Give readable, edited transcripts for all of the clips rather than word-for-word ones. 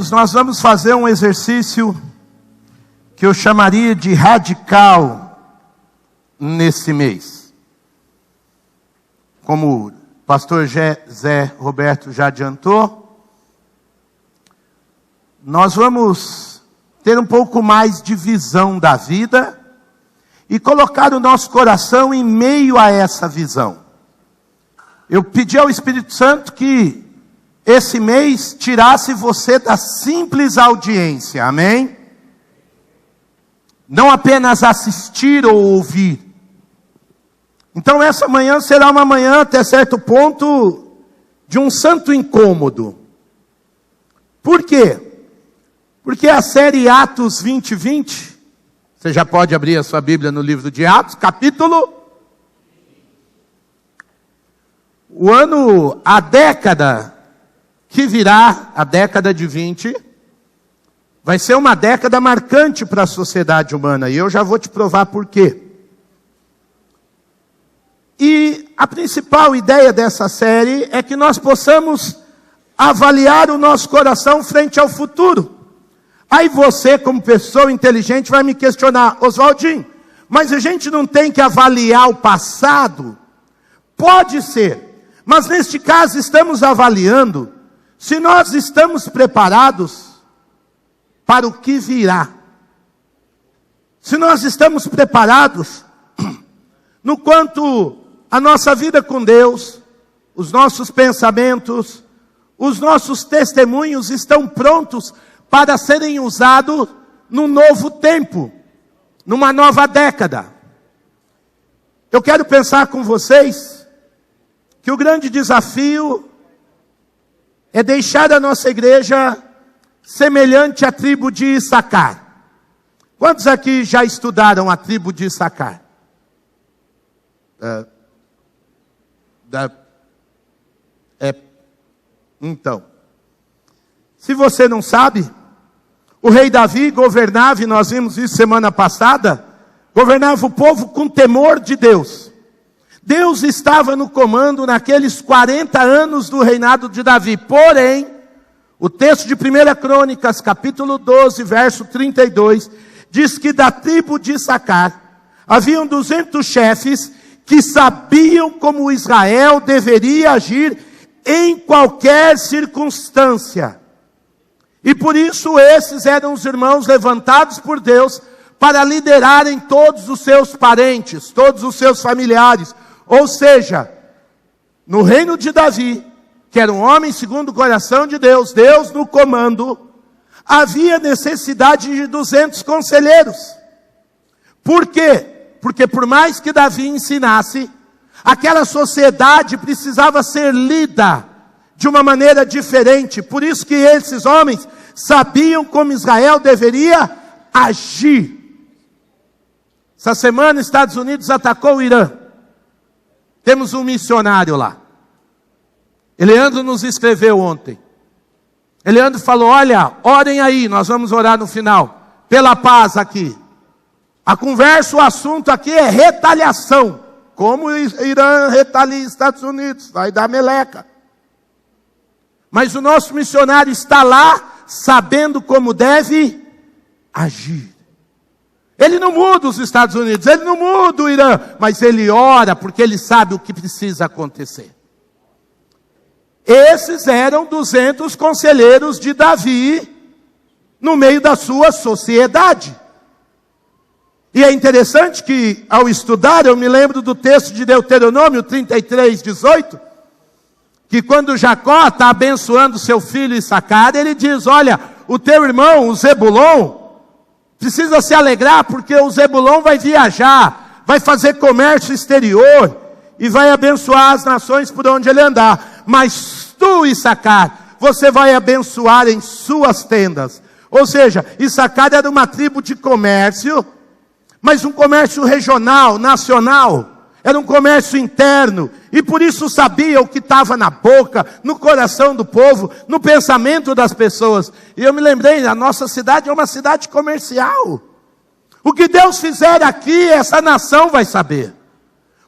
queridos, nós vamos fazer um exercício que eu chamaria de radical nesse mês. Como o pastor Zé Roberto já adiantou, nós vamos ter um pouco mais de visão da vida e colocar o nosso coração em meio a essa visão. Eu pedi ao Espírito Santo que esse mês tirasse você da simples audiência, amém? Não apenas assistir ou ouvir. Então essa manhã será uma manhã até certo ponto de um santo incômodo. Por quê? Porque a série Atos 2020, você já pode abrir a sua Bíblia no livro de Atos, capítulo. A década que virá, a década de 20, vai ser uma década marcante para a sociedade humana. E eu já vou te provar por quê. E a principal ideia dessa série é que nós possamos avaliar o nosso coração frente ao futuro. Aí você, como pessoa inteligente, vai me questionar: Oswaldinho, mas a gente não tem que avaliar o passado? Pode ser, mas neste caso estamos avaliando se nós estamos preparados para o que virá. Se nós estamos preparados no quanto a nossa vida com Deus, os nossos pensamentos, os nossos testemunhos estão prontos para serem usados num novo tempo, numa nova década. Eu quero pensar com vocês que o grande desafio é deixar a nossa igreja semelhante à tribo de Issacar. Quantos aqui já estudaram a tribo de Issacar? Então, se você não sabe, o rei Davi governava, e nós vimos isso semana passada, governava o povo com temor de Deus. Deus estava no comando naqueles 40 anos do reinado de Davi. Porém, o texto de 1 Crônicas, capítulo 12, verso 32, diz que da tribo de Issacar haviam 200 chefes que sabiam como Israel deveria agir em qualquer circunstância. E por isso esses eram os irmãos levantados por Deus para liderarem todos os seus parentes, todos os seus familiares. Ou seja, no reino de Davi, que era um homem segundo o coração de Deus, Deus no comando, havia necessidade de 200 conselheiros. Por quê? Porque por mais que Davi ensinasse, aquela sociedade precisava ser lida de uma maneira diferente. Por isso que esses homens sabiam como Israel deveria agir. Essa semana, os Estados Unidos atacou o Irã. Temos um missionário lá. Eleandro nos escreveu ontem. Eleandro falou: olha, orem aí, nós vamos orar no final, pela paz aqui. A conversa, o assunto aqui é retaliação. Como o Irã retalia os Estados Unidos, vai dar meleca. Mas o nosso missionário está lá, sabendo como deve agir. Ele não muda os Estados Unidos, ele não muda o Irã, mas ele ora porque ele sabe o que precisa acontecer. Esses eram 200 conselheiros de Davi no meio da sua sociedade. E é interessante que, ao estudar, eu me lembro do texto de Deuteronômio 33, 18, que quando Jacó está abençoando seu filho Issacar, ele diz: olha, o teu irmão, o Zebulon, precisa se alegrar porque o Zebulon vai viajar, vai fazer comércio exterior e vai abençoar as nações por onde ele andar. Mas tu, Issacar, você vai abençoar em suas tendas. Ou seja, Issacar era uma tribo de comércio, mas um comércio regional, nacional. Era um comércio interno, e por isso sabia o que estava na boca, no coração do povo, no pensamento das pessoas. E eu me lembrei, a nossa cidade é uma cidade comercial. O que Deus fizer aqui, essa nação vai saber.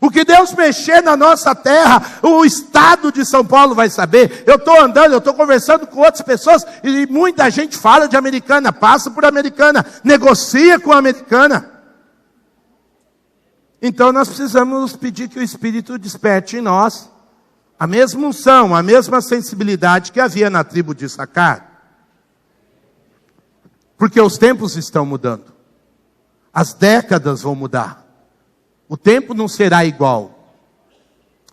O que Deus mexer na nossa terra, o estado de São Paulo vai saber. Eu estou andando, eu estou conversando com outras pessoas, e muita gente fala de Americana, passa por Americana, negocia com a Americana. Então nós precisamos pedir que o Espírito desperte em nós a mesma unção, a mesma sensibilidade que havia na tribo de Issacar. Porque os tempos estão mudando. As décadas vão mudar. O tempo não será igual.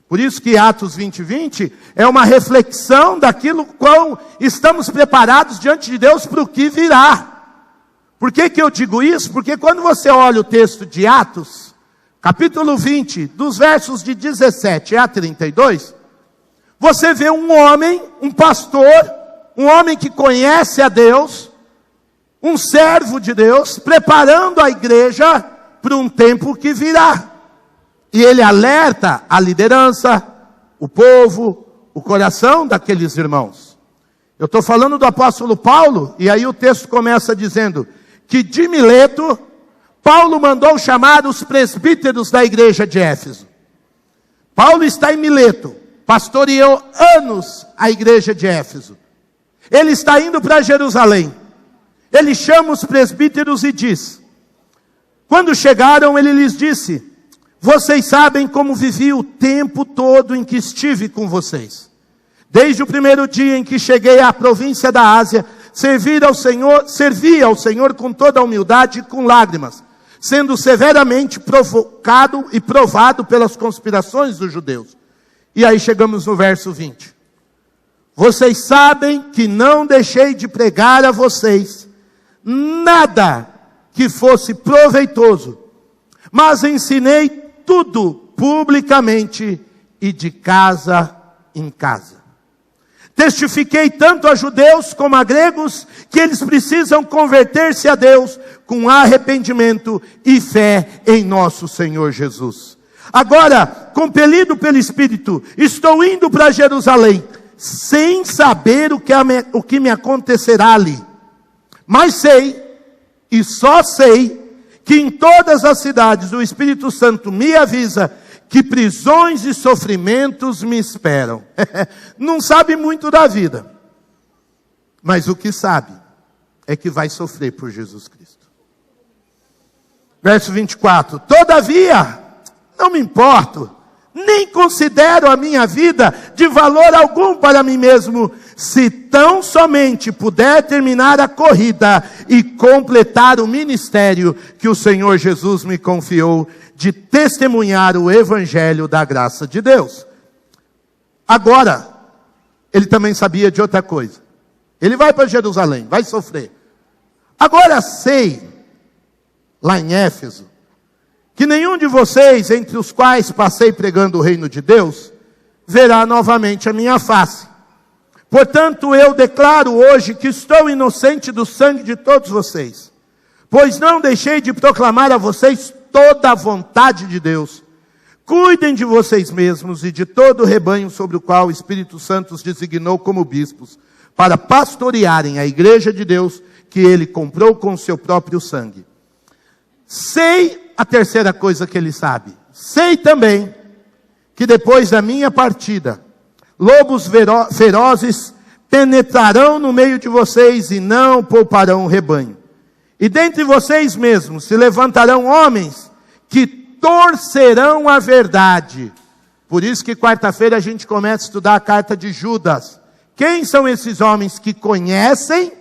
Por isso que Atos 20:20 é uma reflexão daquilo qual estamos preparados diante de Deus para o que virá. Por que eu digo isso? Porque quando você olha o texto de Atos, capítulo 20, dos versos de 17 a 32, você vê um homem, um pastor, um homem que conhece a Deus, um servo de Deus, preparando a igreja para um tempo que virá. E ele alerta a liderança, o povo, o coração daqueles irmãos. Eu estou falando do apóstolo Paulo, e aí o texto começa dizendo que de Mileto, Paulo mandou chamar os presbíteros da igreja de Éfeso. Paulo está em Mileto, pastoreou anos a igreja de Éfeso. Ele está indo para Jerusalém. Ele chama os presbíteros e diz: quando chegaram, ele lhes disse: vocês sabem como vivi o tempo todo em que estive com vocês. Desde o primeiro dia em que cheguei à província da Ásia, servi ao Senhor com toda a humildade e com lágrimas, sendo severamente provocado e provado pelas conspirações dos judeus. E aí chegamos no verso 20. Vocês sabem que não deixei de pregar a vocês nada que fosse proveitoso, mas ensinei tudo publicamente e de casa em casa. Testifiquei tanto a judeus como a gregos que eles precisam converter-se a Deus com arrependimento e fé em nosso Senhor Jesus. Agora, compelido pelo Espírito, estou indo para Jerusalém, sem saber o que me acontecerá ali. Mas sei, e só sei, que em todas as cidades o Espírito Santo me avisa que prisões e sofrimentos me esperam. Não sabe muito da vida, mas o que sabe é que vai sofrer por Jesus Cristo. Verso 24: todavia, não me importo, nem considero a minha vida de valor algum para mim mesmo, se tão somente puder terminar a corrida e completar o ministério que o Senhor Jesus me confiou, de testemunhar o evangelho da graça de Deus. Agora, ele também sabia de outra coisa. Ele vai para Jerusalém, vai sofrer. Agora sei, lá em Éfeso, que nenhum de vocês, entre os quais passei pregando o reino de Deus, verá novamente a minha face. Portanto, eu declaro hoje que estou inocente do sangue de todos vocês, pois não deixei de proclamar a vocês toda a vontade de Deus. Cuidem de vocês mesmos e de todo o rebanho sobre o qual o Espírito Santo os designou como bispos, para pastorearem a igreja de Deus que ele comprou com o seu próprio sangue. Sei a terceira coisa que ele sabe. Sei também que depois da minha partida, lobos ferozes penetrarão no meio de vocês e não pouparão o rebanho. E dentre vocês mesmos se levantarão homens que torcerão a verdade. Por isso que quarta-feira a gente começa a estudar a carta de Judas. Quem são esses homens que conhecem,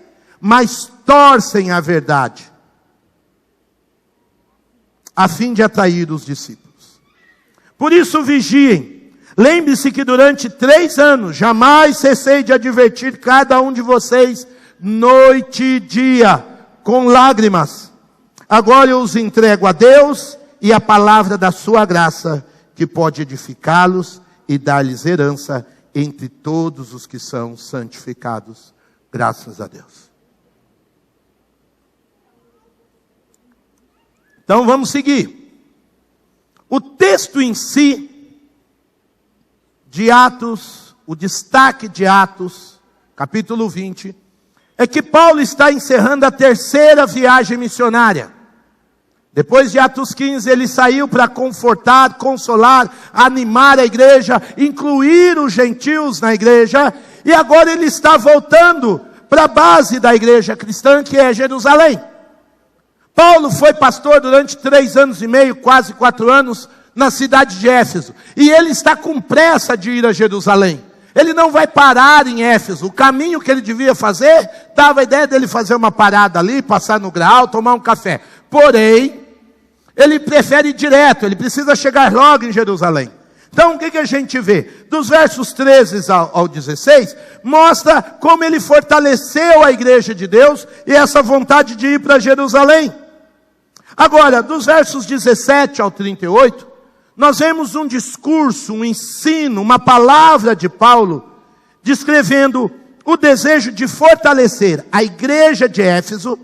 mas torcem a verdade, a fim de atrair os discípulos? Por isso vigiem. Lembre-se que durante 3 anos, jamais cessei de advertir cada um de vocês, noite e dia, com lágrimas. Agora eu os entrego a Deus e a palavra da sua graça, que pode edificá-los e dar-lhes herança entre todos os que são santificados. Graças a Deus. Então vamos seguir. O texto em si, de Atos, o destaque de Atos, capítulo 20, é que Paulo está encerrando a terceira viagem missionária. Depois de Atos 15, ele saiu para confortar, consolar, animar a igreja, incluir os gentios na igreja, e agora ele está voltando para a base da igreja cristã, que é Jerusalém. Paulo foi pastor durante 3 anos e meio, quase 4 anos, na cidade de Éfeso, e ele está com pressa de ir a Jerusalém. Ele não vai parar em Éfeso. O caminho que ele devia fazer, dava a ideia dele fazer uma parada ali, passar no Graal, tomar um café. Porém, ele prefere ir direto, ele precisa chegar logo em Jerusalém. Então, o que a gente vê? Dos versos 13 ao 16, mostra como ele fortaleceu a igreja de Deus e essa vontade de ir para Jerusalém. Agora, dos versos 17 ao 38, nós vemos um discurso, um ensino, uma palavra de Paulo, descrevendo o desejo de fortalecer a igreja de Éfeso,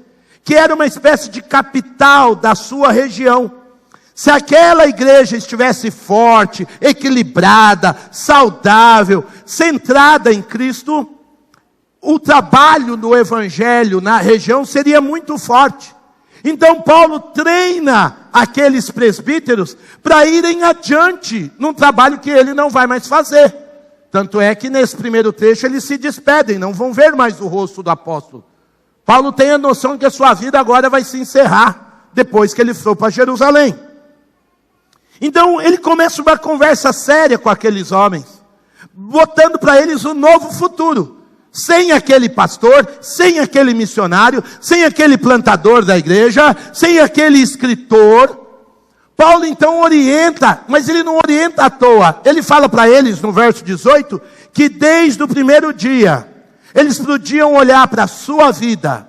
que era uma espécie de capital da sua região. Se aquela igreja estivesse forte, equilibrada, saudável, centrada em Cristo, o trabalho do evangelho na região seria muito forte. Então Paulo treina aqueles presbíteros para irem adiante num trabalho que ele não vai mais fazer. Tanto é que nesse primeiro trecho eles se despedem, não vão ver mais o rosto do apóstolo. Paulo tem a noção que a sua vida agora vai se encerrar, depois que ele for para Jerusalém. Então ele começa uma conversa séria com aqueles homens, botando para eles um novo futuro. Sem aquele pastor, sem aquele missionário, sem aquele plantador da igreja, sem aquele escritor. Paulo então orienta, mas ele não orienta à toa. Ele fala para eles no verso 18, que desde o primeiro dia, eles podiam olhar para a sua vida,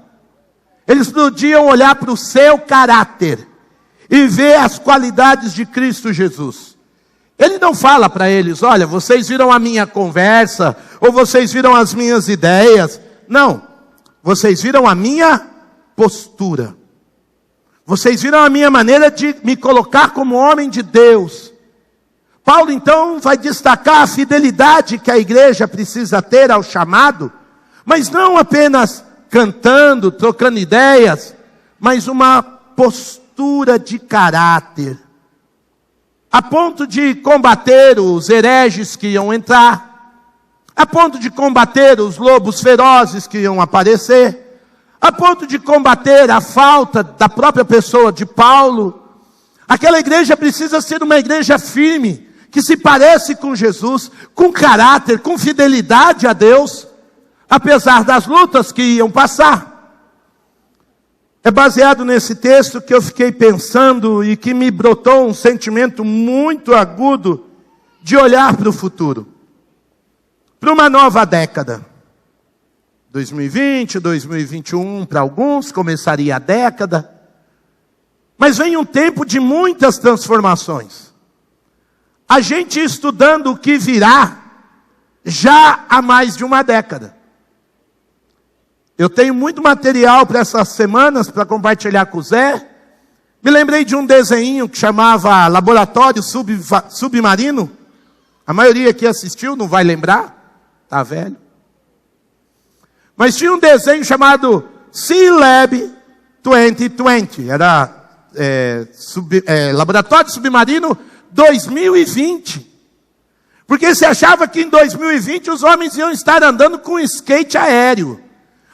eles podiam olhar para o seu caráter, e ver as qualidades de Cristo Jesus. Ele não fala para eles, olha, vocês viram a minha conversa, ou vocês viram as minhas ideias. Não, vocês viram a minha postura. Vocês viram a minha maneira de me colocar como homem de Deus. Paulo então vai destacar a fidelidade que a igreja precisa ter ao chamado, mas não apenas cantando, trocando ideias, mas uma postura de caráter, a ponto de combater os hereges que iam entrar, a ponto de combater os lobos ferozes que iam aparecer, a ponto de combater a falta da própria pessoa de Paulo. Aquela igreja precisa ser uma igreja firme, que se parece com Jesus, com caráter, com fidelidade a Deus, apesar das lutas que iam passar. É baseado nesse texto que eu fiquei pensando e que me brotou um sentimento muito agudo de olhar para o futuro. Para uma nova década. 2020, 2021, para alguns começaria a década. Mas vem um tempo de muitas transformações. A gente estudando o que virá já há mais de uma década. Eu tenho muito material para essas semanas, para compartilhar com o Zé. Me lembrei de um desenho que chamava Laboratório Submarino. A maioria que assistiu não vai lembrar, tá velho. Mas tinha um desenho chamado Sea Lab 2020. Era Laboratório Submarino 2020. Porque se achava que em 2020 os homens iam estar andando com skate aéreo.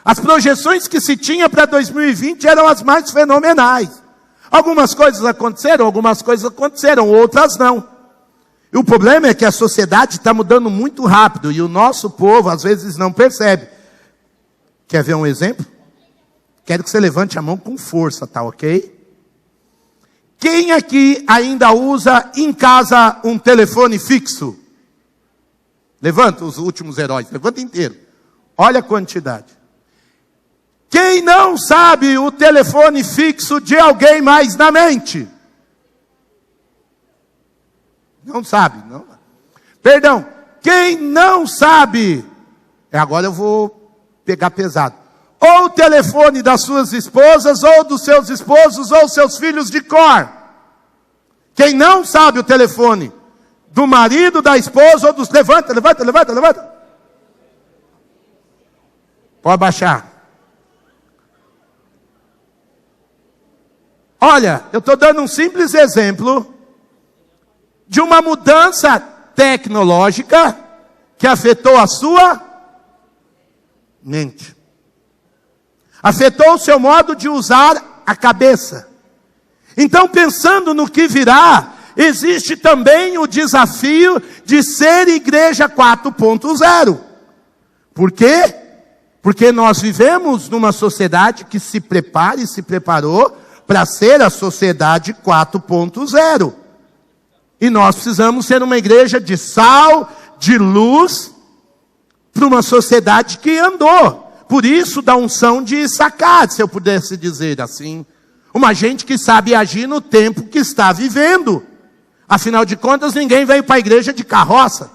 As projeções que se tinha para 2020 eram as mais fenomenais. Algumas coisas aconteceram, outras não. E o problema é que a sociedade está mudando muito rápido e o nosso povo às vezes não percebe. Quer ver um exemplo? Quero que você levante a mão com força, tá ok? Quem aqui ainda usa em casa um telefone fixo? Levanta os últimos heróis, levanta inteiro. Olha a quantidade. Quem não sabe o telefone fixo de alguém mais na mente? Não sabe, não. Perdão, quem não sabe, agora eu vou pegar pesado. Ou o telefone das suas esposas, ou dos seus esposos, ou seus filhos de cor. Quem não sabe o telefone do marido, da esposa, ou dos... Levanta. Pode abaixar. Olha, eu estou dando um simples exemplo de uma mudança tecnológica que afetou a sua mente. Afetou o seu modo de usar a cabeça. Então, pensando no que virá, existe também o desafio de ser igreja 4.0. Por quê? Porque nós vivemos numa sociedade que se prepara e se preparou para ser a sociedade 4.0. E nós precisamos ser uma igreja de sal, de luz, para uma sociedade que andou. Por isso, da unção de Issacar, se eu pudesse dizer assim. Uma gente que sabe agir no tempo que está vivendo. Afinal de contas, ninguém veio para a igreja de carroça.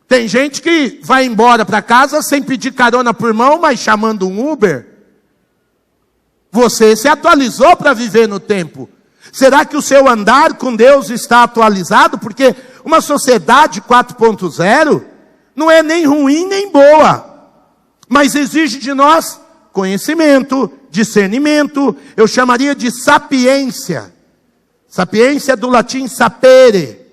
Tem gente que vai embora para casa sem pedir carona por mão, mas chamando um Uber. Você se atualizou para viver no tempo. Será que o seu andar com Deus está atualizado? Porque uma sociedade 4.0 não é nem ruim nem boa, mas exige de nós conhecimento, discernimento, eu chamaria de sapiência. Sapiência do latim sapere,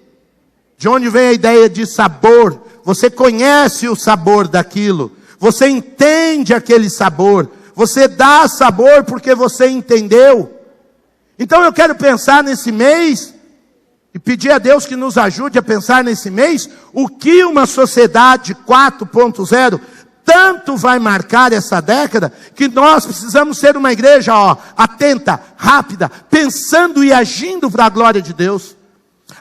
de onde vem a ideia de sabor. Você conhece o sabor daquilo, você entende aquele sabor, você dá sabor porque você entendeu. Então eu quero pensar nesse mês, e pedir a Deus que nos ajude a pensar nesse mês, o que uma sociedade 4.0 tanto vai marcar essa década, que nós precisamos ser uma igreja, atenta, rápida, pensando e agindo para a glória de Deus.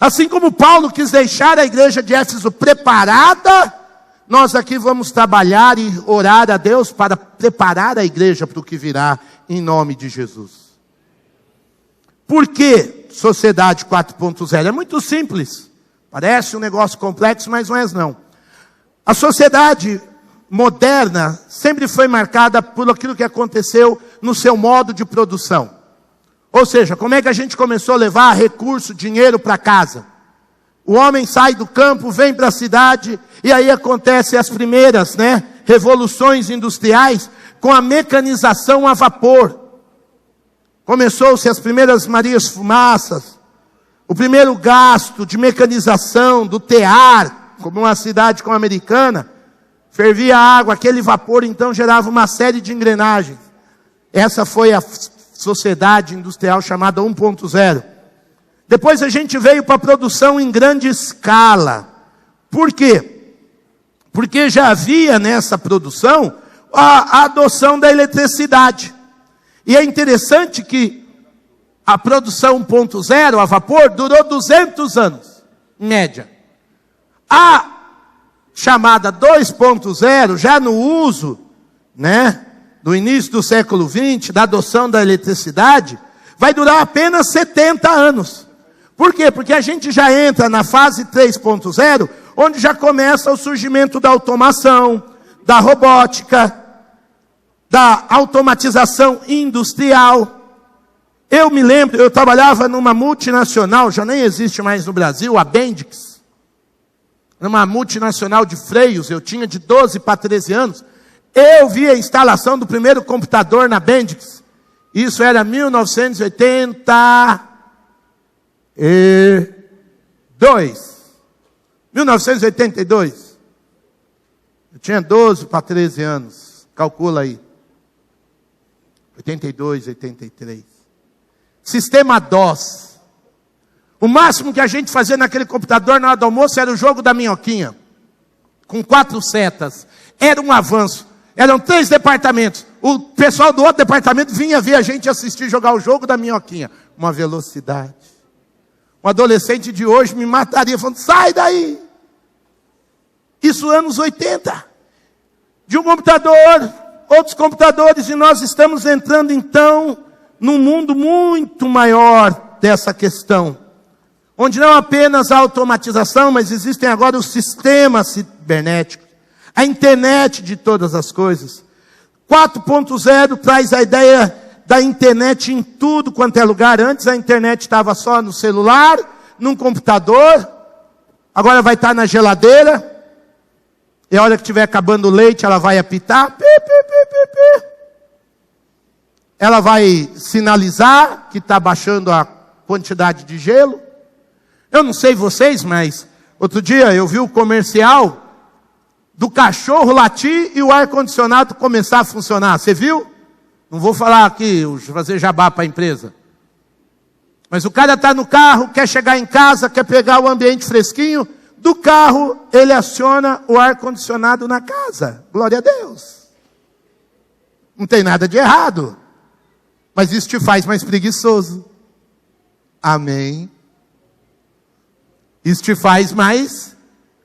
Assim como Paulo quis deixar a igreja de Éfeso preparada, nós aqui vamos trabalhar e orar a Deus para preparar a igreja para o que virá, em nome de Jesus. Por que sociedade 4.0? É muito simples. Parece um negócio complexo, mas não é não. A sociedade moderna sempre foi marcada por aquilo que aconteceu no seu modo de produção. Ou seja, como é que a gente começou a levar recurso, dinheiro para casa? O homem sai do campo, vem para a cidade, e aí acontecem as primeiras, revoluções industriais com a mecanização a vapor. Começou-se as primeiras Marias Fumaças, o primeiro gasto de mecanização do tear, como uma cidade como a Americana, fervia a água, aquele vapor então gerava uma série de engrenagens. Essa foi a sociedade industrial chamada 1.0. Depois a gente veio para a produção em grande escala. Por quê? Porque já havia nessa produção a adoção da eletricidade. E é interessante que a produção 1.0, a vapor, durou 200 anos, em média. A chamada 2.0, já no uso, do início do século XX, da adoção da eletricidade, vai durar apenas 70 anos. Por quê? Porque a gente já entra na fase 3.0, onde já começa o surgimento da automação, da robótica, da automatização industrial. Eu me lembro, eu trabalhava numa multinacional, já nem existe mais no Brasil, a Bendix. Numa multinacional de freios, eu tinha de 12 para 13 anos. Eu vi a instalação do primeiro computador na Bendix. Isso era 1982. Eu tinha 12 para 13 anos. Calcula aí. 82, 83. Sistema DOS. O máximo que a gente fazia naquele computador na hora do almoço era o jogo da minhoquinha. Com 4 setas. Era um avanço. Eram 3 departamentos. O pessoal do outro departamento vinha ver a gente assistir jogar o jogo da minhoquinha. Uma velocidade. Um adolescente de hoje me mataria falando, sai daí. Isso anos 80. De um computador, outros computadores, e nós estamos entrando então num mundo muito maior dessa questão. Onde não apenas a automatização, mas existem agora os sistemas cibernéticos. A internet de todas as coisas. 4.0 traz a ideia da internet em tudo quanto é lugar. Antes a internet estava só no celular, num computador. Agora vai estar na geladeira. E a hora que estiver acabando o leite, ela vai apitar. Pi, pi, pi, pi, pi. ela vai sinalizar que está baixando a quantidade de gelo. Eu não sei vocês, mas outro dia eu vi o comercial do cachorro latir e o ar-condicionado começar a funcionar. Você viu? Não vou falar aqui, fazer jabá para a empresa. Mas o cara está no carro, quer chegar em casa, quer pegar o ambiente fresquinho. Do carro, ele aciona o ar-condicionado na casa. Glória a Deus. Não tem nada de errado. Mas isso te faz mais preguiçoso. Amém. Isso te faz mais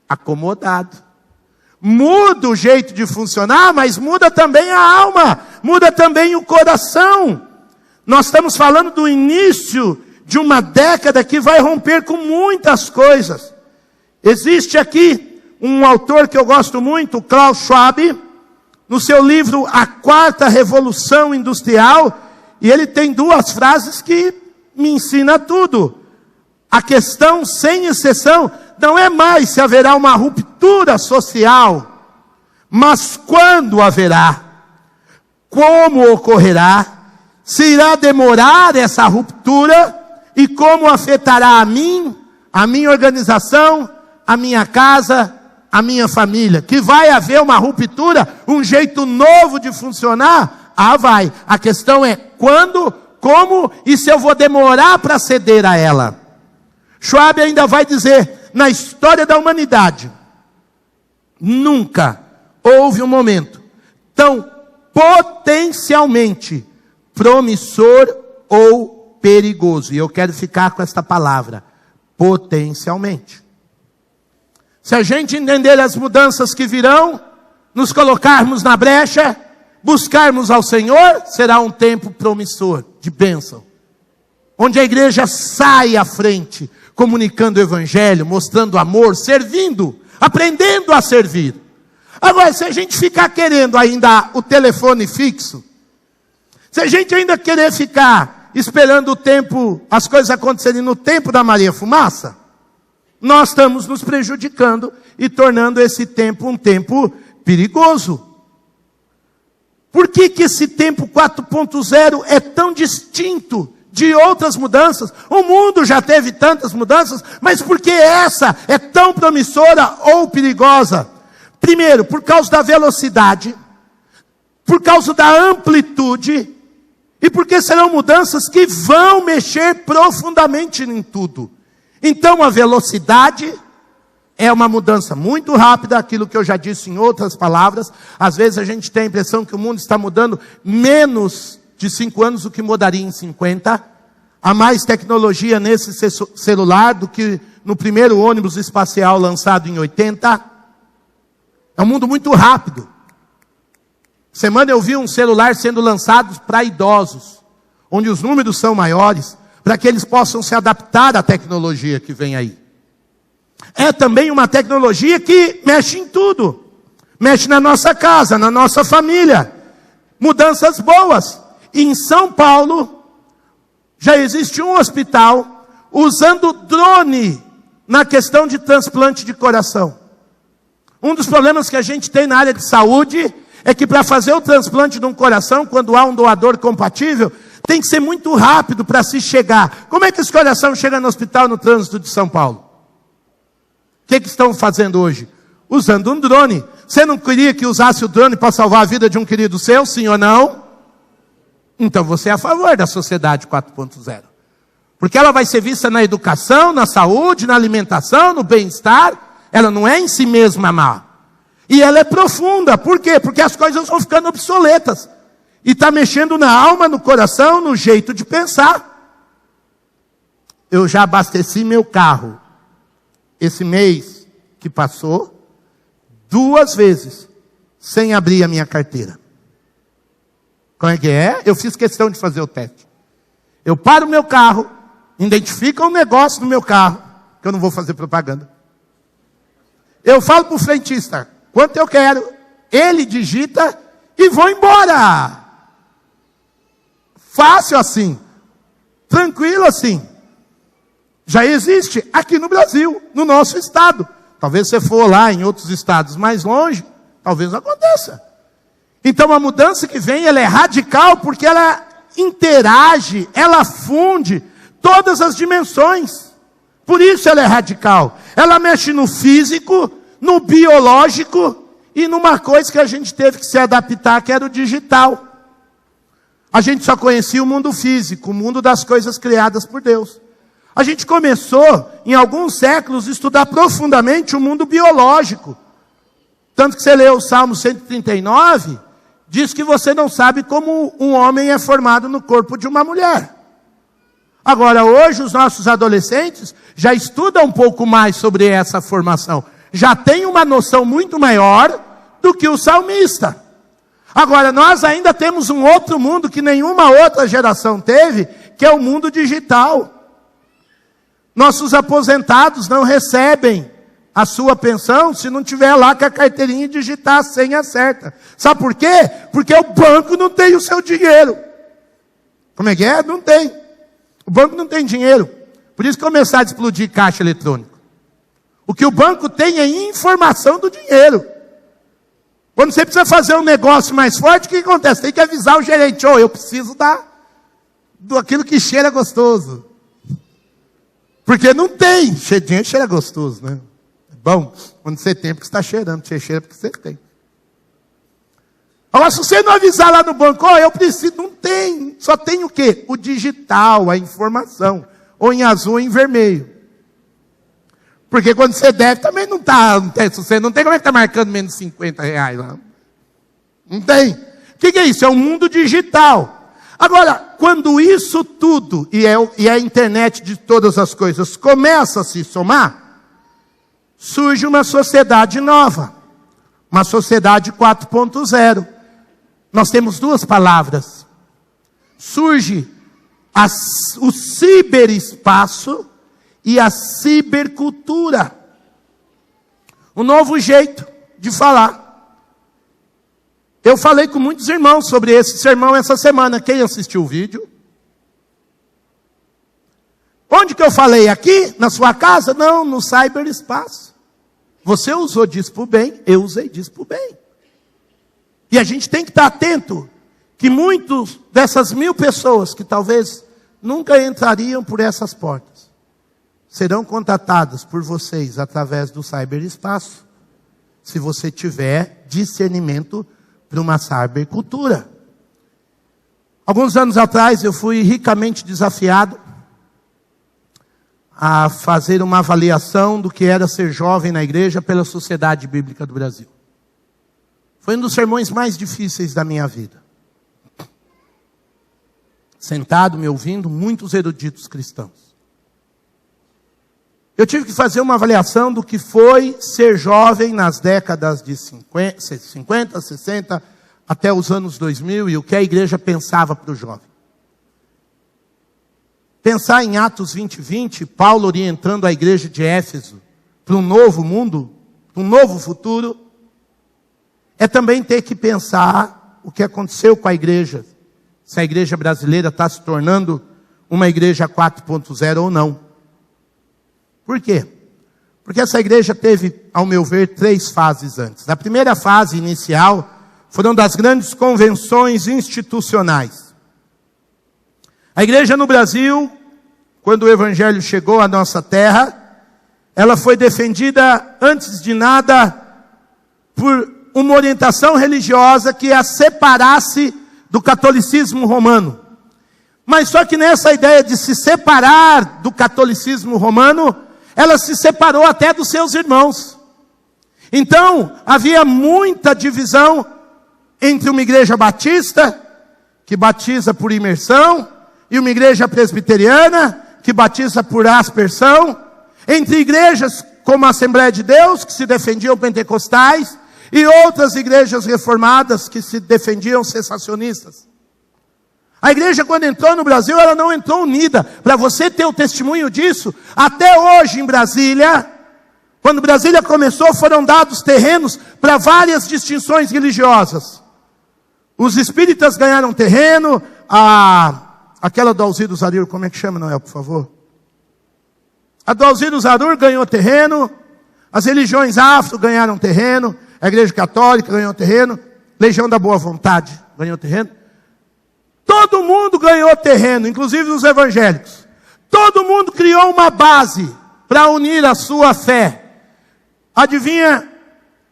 acomodado. Muda o jeito de funcionar, mas muda também a alma. Muda também o coração. Nós estamos falando do início de uma década que vai romper com muitas coisas. Existe aqui um autor que eu gosto muito, Klaus Schwab, no seu livro A Quarta Revolução Industrial, e ele tem duas frases que me ensinam tudo. A questão, sem exceção, não é mais se haverá uma ruptura social, mas quando haverá, como ocorrerá, se irá demorar essa ruptura e como afetará a mim, a minha organização, a minha casa, a minha família. Que vai haver uma ruptura, um jeito novo de funcionar? Ah, vai. A questão é quando, como e se eu vou demorar para ceder a ela. Schwab ainda vai dizer, na história da humanidade, nunca houve um momento tão potencialmente promissor ou perigoso. E eu quero ficar com esta palavra, potencialmente. Se a gente entender as mudanças que virão, nos colocarmos na brecha, buscarmos ao Senhor, será um tempo promissor, de bênção. Onde a igreja sai à frente, comunicando o evangelho, mostrando amor, servindo, aprendendo a servir. Agora, se a gente ficar querendo ainda o telefone fixo, se a gente ainda querer ficar esperando o tempo, as coisas acontecerem no tempo da Maria Fumaça, nós estamos nos prejudicando e tornando esse tempo um tempo perigoso. Por que esse tempo 4.0 é tão distinto de outras mudanças? O mundo já teve tantas mudanças, mas por que essa é tão promissora ou perigosa? Primeiro, por causa da velocidade, por causa da amplitude, e porque serão mudanças que vão mexer profundamente em tudo. Então a velocidade é uma mudança muito rápida, aquilo que eu já disse em outras palavras. Às vezes a gente tem a impressão que o mundo está mudando menos de 5 anos do que mudaria em 50. Há mais tecnologia nesse celular do que no primeiro ônibus espacial lançado em 80. É um mundo muito rápido. Semana eu vi um celular sendo lançado para idosos, onde os números são maiores, para que eles possam se adaptar à tecnologia que vem aí. É também uma tecnologia que mexe em tudo. Mexe na nossa casa, na nossa família. Mudanças boas. Em São Paulo, já existe um hospital usando drone na questão de transplante de coração. Um dos problemas que a gente tem na área de saúde é que para fazer o transplante de um coração, quando há um doador compatível, tem que ser muito rápido para se chegar. Como é que esse coração chega no hospital no trânsito de São Paulo? O que estão fazendo hoje? Usando um drone. Você não queria que usasse o drone para salvar a vida de um querido seu, sim ou não? Então você é a favor da sociedade 4.0. Porque ela vai ser vista na educação, na saúde, na alimentação, no bem-estar. Ela não é em si mesma má. E ela é profunda. Por quê? Porque as coisas vão ficando obsoletas. E está mexendo na alma, no coração, no jeito de pensar. Eu já abasteci meu carro esse mês que passou 2 vezes sem abrir a minha carteira. Como é que é? Eu fiz questão de fazer o teste. Eu paro o meu carro, identifico um negócio no meu carro, que eu não vou fazer propaganda. Eu falo para o frentista quanto eu quero, ele digita e vou embora. Fácil assim, tranquilo assim. Já existe aqui no Brasil, no nosso estado. Talvez você for lá em outros estados mais longe, talvez não aconteça. Então a mudança que vem, ela é radical porque ela interage, ela funde todas as dimensões. Por isso ela é radical. Ela mexe no físico, no biológico e numa coisa que a gente teve que se adaptar, que era o digital. A gente só conhecia o mundo físico, o mundo das coisas criadas por Deus. A gente começou, em alguns séculos, a estudar profundamente o mundo biológico. Tanto que você lê o Salmo 139, diz que você não sabe como um homem é formado no corpo de uma mulher. Agora, hoje, os nossos adolescentes já estudam um pouco mais sobre essa formação. Já têm uma noção muito maior do que o salmista. Agora, nós ainda temos um outro mundo que nenhuma outra geração teve, que é o mundo digital. Nossos aposentados não recebem a sua pensão se não tiver lá com a carteirinha e digitar a senha certa. Sabe por quê? Porque o banco não tem o seu dinheiro. Como é que é? Não tem. O banco não tem dinheiro. Por isso que começaram a explodir caixa eletrônico. O que o banco tem é informação do dinheiro. Quando você precisa fazer um negócio mais forte, o que acontece? Tem que avisar o gerente, eu preciso daquilo que cheira gostoso. Porque não tem. Dinheiro cheira gostoso, né? É bom. Quando você tem, porque você está cheirando. Você cheira porque você tem. Agora, se você não avisar lá no banco, eu preciso, não tem. Só tem o quê? O digital, a informação. Ou em azul ou em vermelho. Porque quando você deve, também não tem. Se você não tem, como é que está marcando menos R$50 lá? Não tem. O que é isso? É um mundo digital. Agora, quando isso tudo, e a internet de todas as coisas, começa a se somar, surge uma sociedade nova. Uma sociedade 4.0. Nós temos duas palavras. Surge o ciberespaço e a cibercultura. Um novo jeito de falar. Eu falei com muitos irmãos sobre esse sermão essa semana. Quem assistiu o vídeo? Onde que eu falei? Aqui? Na sua casa? Não, no ciberespaço. Você usou disso para o bem, eu usei disso para o bem. E a gente tem que estar atento que muitos dessas 1000 pessoas que talvez nunca entrariam por essas portas, serão contatadas por vocês através do ciberespaço, se você tiver discernimento para uma cybercultura. Alguns anos atrás eu fui ricamente desafiado a fazer uma avaliação do que era ser jovem na igreja pela Sociedade Bíblica do Brasil. Foi um dos sermões mais difíceis da minha vida. Sentado, me ouvindo, muitos eruditos cristãos. Eu tive que fazer uma avaliação do que foi ser jovem nas décadas de 50, 60, até os anos 2000, e o que a igreja pensava para o jovem. Pensar em Atos 20:20, Paulo orientando a igreja de Éfeso para um novo mundo, para um novo futuro, é também ter que pensar o que aconteceu com a igreja, se a igreja brasileira está se tornando uma igreja 4.0 ou não. Por quê? Porque essa igreja teve, ao meu ver, 3 fases antes. A primeira fase inicial foram das grandes convenções institucionais. A igreja no Brasil, quando o evangelho chegou à nossa terra, ela foi defendida, antes de nada, por uma orientação religiosa que a separasse do catolicismo romano. Mas só que nessa ideia de se separar do catolicismo romano, ela se separou até dos seus irmãos. Então, havia muita divisão entre uma igreja batista, que batiza por imersão, e uma igreja presbiteriana, que batiza por aspersão, entre igrejas como a Assembleia de Deus, que se defendiam pentecostais, e outras igrejas reformadas que se defendiam cessacionistas. A igreja, quando entrou no Brasil, ela não entrou unida. Para você ter o testemunho disso, até hoje em Brasília, quando Brasília começou, foram dados terrenos para várias distinções religiosas. Os espíritas ganharam terreno, aquela do Alziro Zarur, como é que chama, Noel, por favor? A do Alziro Zarur ganhou terreno, as religiões afro ganharam terreno, a igreja católica ganhou terreno, Legião da Boa Vontade ganhou terreno. Todo mundo ganhou terreno, inclusive os evangélicos. Todo mundo criou uma base para unir a sua fé. Adivinha,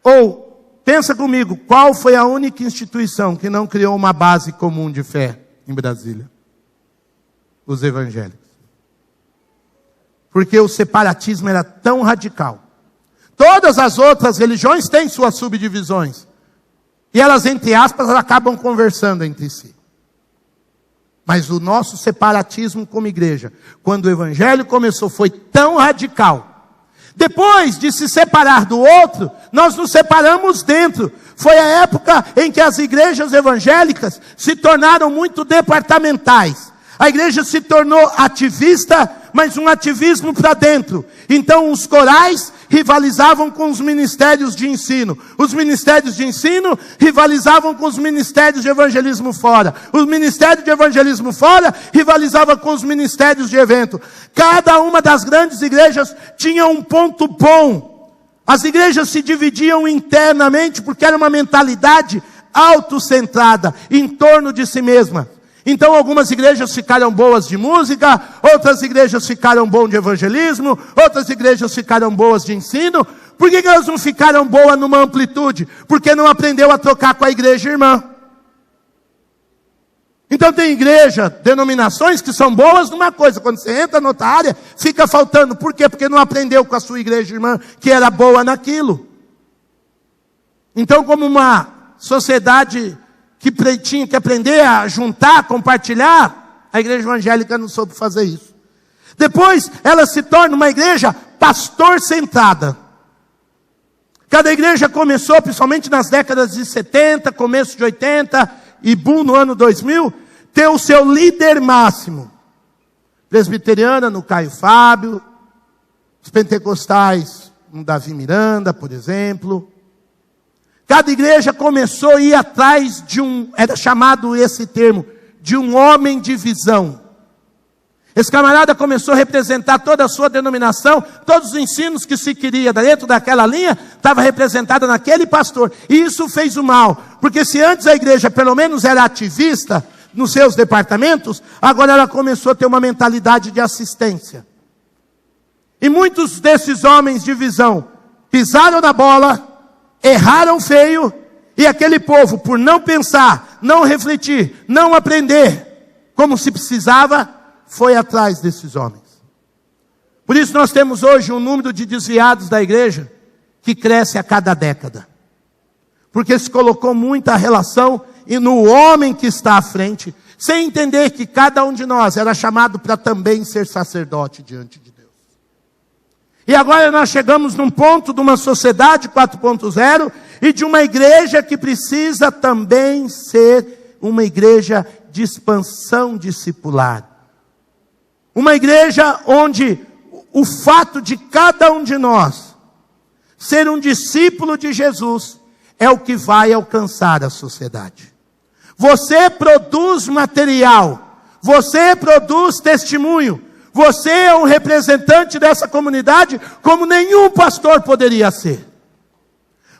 ou pensa comigo, qual foi a única instituição que não criou uma base comum de fé em Brasília? Os evangélicos. Porque o separatismo era tão radical. Todas as outras religiões têm suas subdivisões. E elas, entre aspas, acabam conversando entre si. Mas o nosso separatismo como igreja, quando o evangelho começou, foi tão radical. Depois de se separar do outro, nós nos separamos dentro. Foi a época em que as igrejas evangélicas se tornaram muito departamentais. A igreja se tornou ativista, mas um ativismo para dentro. Então os corais rivalizavam com os ministérios de ensino. Os ministérios de ensino rivalizavam com os ministérios de evangelismo fora. Os ministérios de evangelismo fora rivalizavam com os ministérios de evento. Cada uma das grandes igrejas tinha um ponto bom. As igrejas se dividiam internamente porque era uma mentalidade autocentrada, em torno de si mesma. Então algumas igrejas ficaram boas de música, outras igrejas ficaram boas de evangelismo, outras igrejas ficaram boas de ensino. Por que elas não ficaram boas numa amplitude? Porque não aprendeu a trocar com a igreja irmã. Então tem igreja, denominações que são boas numa coisa, quando você entra na outra área, fica faltando. Por quê? Porque não aprendeu com a sua igreja irmã, que era boa naquilo. Então, como uma sociedade que tinha que aprender a juntar, compartilhar, a igreja evangélica não soube fazer isso. Depois, ela se torna uma igreja pastor-centrada. Cada igreja começou, principalmente nas décadas de 70, começo de 80, e boom no ano 2000, ter o seu líder máximo. Presbiteriana no Caio Fábio, os pentecostais no Davi Miranda, por exemplo. Cada igreja começou a ir atrás de era chamado esse termo, de um homem de visão. Esse camarada começou a representar toda a sua denominação, todos os ensinos que se queria dentro daquela linha, estava representada naquele pastor. E isso fez o mal, porque se antes a igreja pelo menos era ativista nos seus departamentos, agora ela começou a ter uma mentalidade de assistência. E muitos desses homens de visão pisaram na bola, erraram feio, e aquele povo, por não pensar, não refletir, não aprender como se precisava, foi atrás desses homens. Por isso nós temos hoje um número de desviados da igreja que cresce a cada década. Porque se colocou muita relação no homem que está à frente, sem entender que cada um de nós era chamado para também ser sacerdote diante de Deus. E agora nós chegamos num ponto de uma sociedade 4.0 e de uma igreja que precisa também ser uma igreja de expansão discipular. Uma igreja onde o fato de cada um de nós ser um discípulo de Jesus é o que vai alcançar a sociedade. Você produz material, você produz testemunho, você é um representante dessa comunidade como nenhum pastor poderia ser.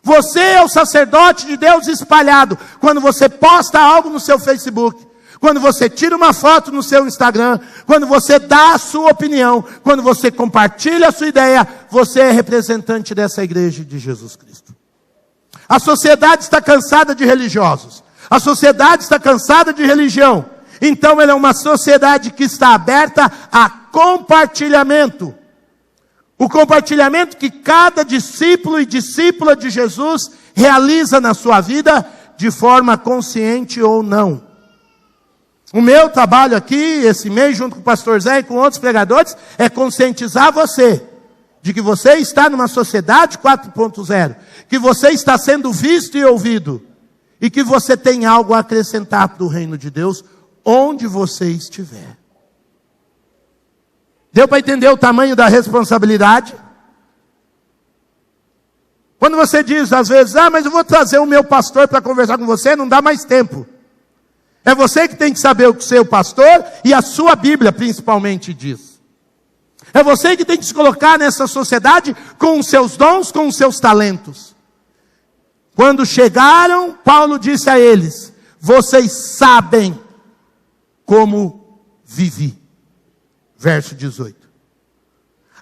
Você é o sacerdote de Deus espalhado. Quando você posta algo no seu Facebook, quando você tira uma foto no seu Instagram, quando você dá a sua opinião, quando você compartilha a sua ideia, você é representante dessa igreja de Jesus Cristo. A sociedade está cansada de religiosos. A sociedade está cansada de religião. Então ela é uma sociedade que está aberta a compartilhamento. O compartilhamento que cada discípulo e discípula de Jesus realiza na sua vida, de forma consciente ou não. O meu trabalho aqui, esse mês, junto com o pastor Zé e com outros pregadores, é conscientizar você de que você está numa sociedade 4.0, que você está sendo visto e ouvido, e que você tem algo a acrescentar para o reino de Deus, onde você estiver. Deu para entender o tamanho da responsabilidade? Quando você diz às vezes, mas eu vou trazer o meu pastor para conversar com você, não dá mais tempo. É você que tem que saber o que o seu pastor e a sua Bíblia principalmente diz. É você que tem que se colocar nessa sociedade com os seus dons, com os seus talentos. Quando chegaram, Paulo disse a eles, vocês sabem como vivi. Verso 18.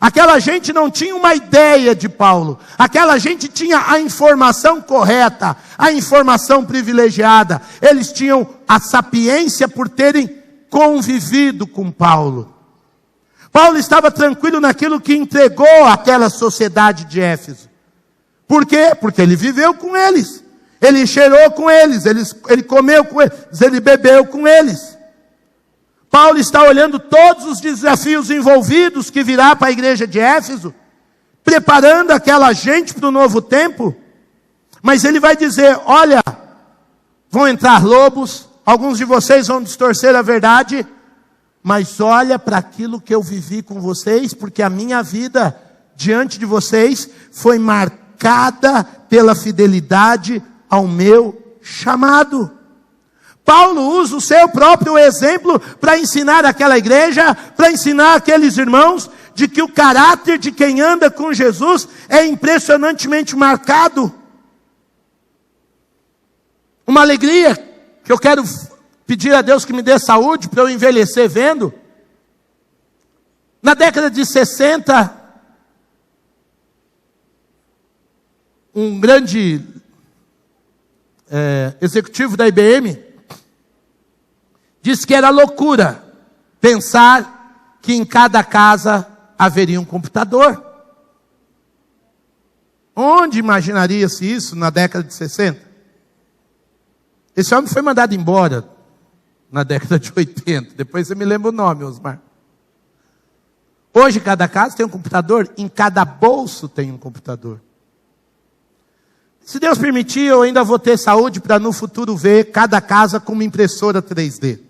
Aquela gente não tinha uma ideia de Paulo. Aquela gente tinha a informação correta, a informação privilegiada. Eles tinham a sapiência por terem convivido com Paulo. Paulo estava tranquilo naquilo que entregou àquela sociedade de Éfeso. Por quê? Porque ele viveu com eles. Ele cheirou com eles. Ele comeu com eles. Ele bebeu com eles. Paulo está olhando todos os desafios envolvidos que virá para a igreja de Éfeso, preparando aquela gente para o novo tempo, mas ele vai dizer, olha, vão entrar lobos, alguns de vocês vão distorcer a verdade, mas olha para aquilo que eu vivi com vocês, porque a minha vida diante de vocês foi marcada pela fidelidade ao meu chamado. Paulo usa o seu próprio exemplo para ensinar aquela igreja, para ensinar aqueles irmãos, de que o caráter de quem anda com Jesus é impressionantemente marcado. Uma alegria que eu quero pedir a Deus que me dê saúde para eu envelhecer vendo. Na década de 60, um grande executivo da IBM disse que era loucura pensar que em cada casa haveria um computador. Onde imaginaria-se isso na década de 60? Esse homem foi mandado embora na década de 80. Depois você me lembra o nome, Osmar. Hoje cada casa tem um computador, em cada bolso tem um computador. Se Deus permitir, eu ainda vou ter saúde para no futuro ver cada casa com uma impressora 3D.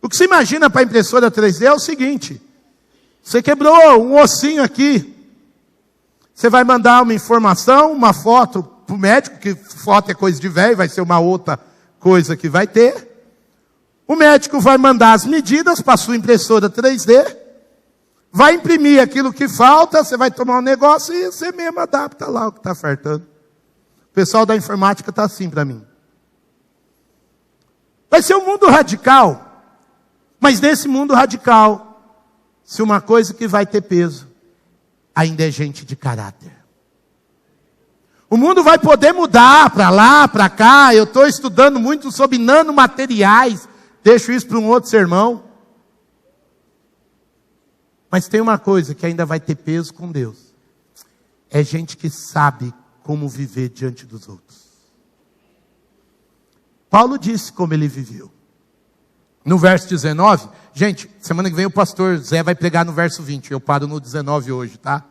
O que se imagina para a impressora 3D é o seguinte: você quebrou um ossinho aqui, você vai mandar uma informação, uma foto para o médico, que foto é coisa de velho, vai ser uma outra coisa que vai ter. O médico vai mandar as medidas para a sua impressora 3D, vai imprimir aquilo que falta, você vai tomar um negócio e você mesmo adapta lá o que está faltando. O pessoal da informática está assim para mim. Vai ser um mundo radical. Mas nesse mundo radical, se uma coisa que vai ter peso, ainda é gente de caráter. O mundo vai poder mudar para lá, para cá. Eu estou estudando muito sobre nanomateriais. Deixo isso para um outro sermão. Mas tem uma coisa que ainda vai ter peso com Deus. É gente que sabe como viver diante dos outros. Paulo disse como ele viveu. No verso 19, gente, semana que vem o pastor Zé vai pregar no verso 20, eu paro no 19 hoje, tá?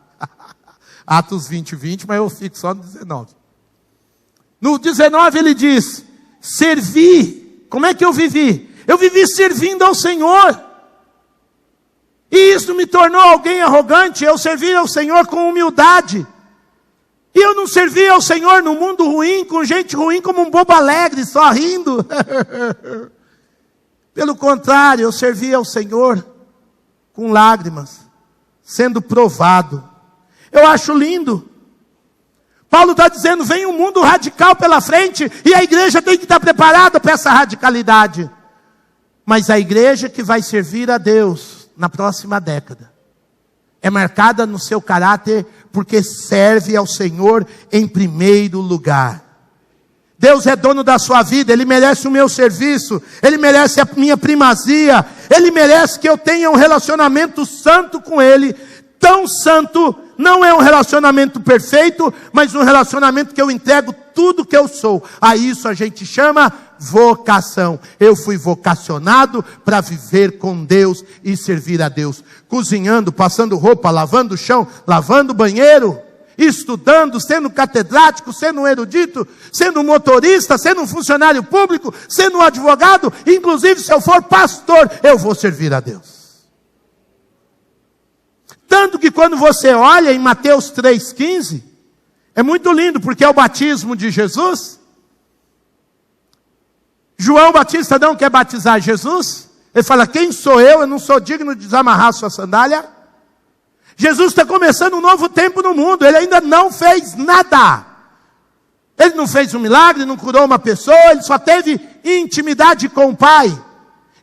Atos 20, mas eu fico só no 19. No 19 ele diz, servi, como é que eu vivi? Eu vivi servindo ao Senhor, e isso me tornou alguém arrogante. Eu servi ao Senhor com humildade, e eu não servi ao Senhor no mundo ruim, com gente ruim, como um bobo alegre, só rindo. Pelo contrário, eu servi ao Senhor com lágrimas, sendo provado. Eu acho lindo. Paulo está dizendo, vem um mundo radical pela frente, e a igreja tem que estar preparada para essa radicalidade. Mas a igreja que vai servir a Deus na próxima década, é marcada no seu caráter, porque serve ao Senhor em primeiro lugar. Deus é dono da sua vida, Ele merece o meu serviço, Ele merece a minha primazia, Ele merece que eu tenha um relacionamento santo com Ele. Tão santo, não é um relacionamento perfeito, mas um relacionamento que eu entrego tudo que eu sou. A isso a gente chama vocação. Eu fui vocacionado para viver com Deus e servir a Deus. Cozinhando, passando roupa, lavando o chão, lavando o banheiro, estudando, sendo catedrático, sendo um erudito, sendo um motorista, sendo um funcionário público, sendo um advogado, inclusive se eu for pastor, eu vou servir a Deus. Tanto que quando você olha em Mateus 3,15, é muito lindo, porque é o batismo de Jesus. João Batista não quer batizar Jesus. Ele fala, quem sou eu? Eu não sou digno de desamarrar sua sandália. Jesus está começando um novo tempo no mundo. Ele ainda não fez nada. Ele não fez um milagre, não curou uma pessoa. Ele só teve intimidade com o Pai.